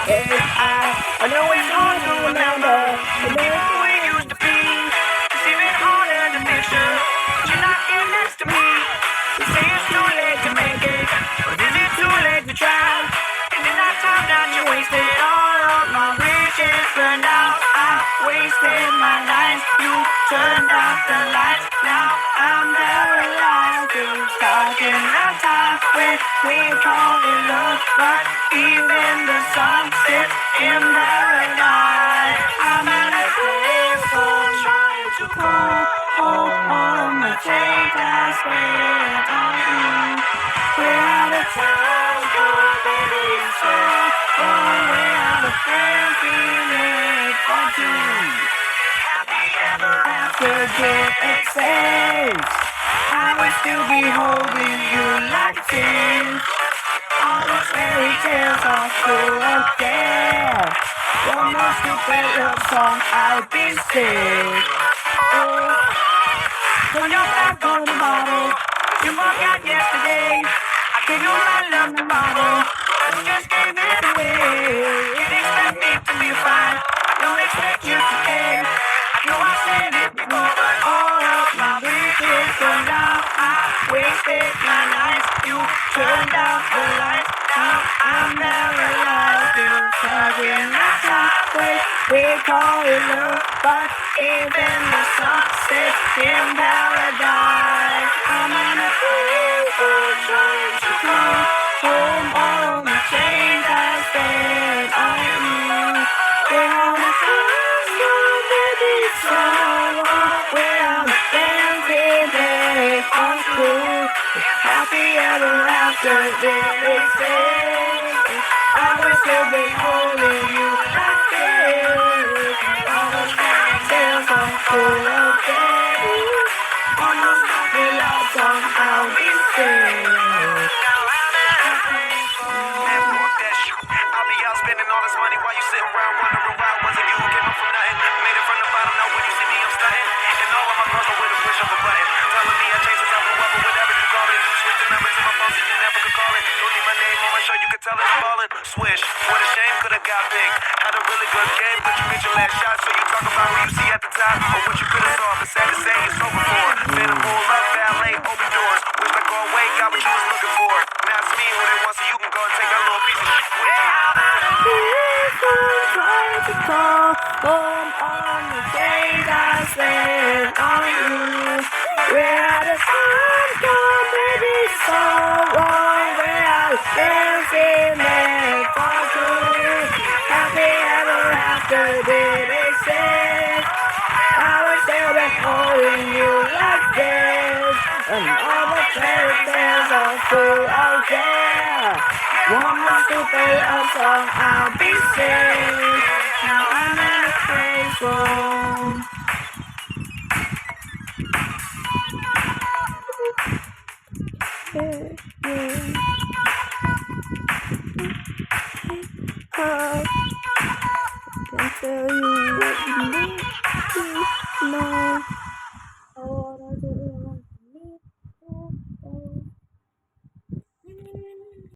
I know it's hard to remember the days the way it used to be. It's even harder to picture, but you're not here next to me. You say it's too late to make it, but is it too late to try? Is it not time that you wasted all of my wishes? Burned out, I wasted my nights. You turned out the lights. Now I'm paralyzed. It's stuck in a time when we call it love, but even the sun sits in paradise. I'm at a payphone trying to call home. The take I spent on you. We're out of time, gone, baby, it's so long. We're out of friends, we made for two. Happy ever after good excess. I will still be holding you like this. All those fairy tales are full of death. One more stupid love song, I'll be sick. Oh, turn your back on the bottle. You forgot yesterday. I gave you my love and bottle. You just gave it away. You didn't expect me to be fine. I don't expect you to care. I know I said it before, but all of my wishes turned out. I wasted my nights. You turned out the lights. Now I'm paralyzed. Still stuck in the time we call it love, but even the sun sets in paradise. I'm on a payphone trying to call home. All the chains I spent on you. We're on a payphone, baby, so long. We're on a dancing day on school. Happy ever after, they say. I will still be holding you like this. All those fairy tales are full of days. On those happy love songs I'll be singing. Man, fuck that shit. I'll be out spending all this money while you sitting around wondering why it wasn't you who came up from nothing. Made it from the bottom, now when you see me I'm stunting. And all of my girls know where to push up a button. Telling me I changed the number, whatever you call it. Switch the number to my phone so you never could call it. Don't need my name on my show, you can tell it's ballin'. Swish, what a shame, could've got big. Had a really good game, but you missed your last shot. So you talk about who you see at the top or what you could've saw. But sad to say, it's over for. Phantom pull up, valet, open doors. Wish I go away, got what you was looking for. Now it's me who they want, so you can go and take that little piece of shit with you. Payphone trying to call home on the days I spent on you. We're out of time, gone, baby, so long. We're out of dancing there for good. Happy ever after, did they say? I will still be holding you like this. And all the fairy tales are full of death. One more stupid love song, I'll be safe. Now I'm in a payphone.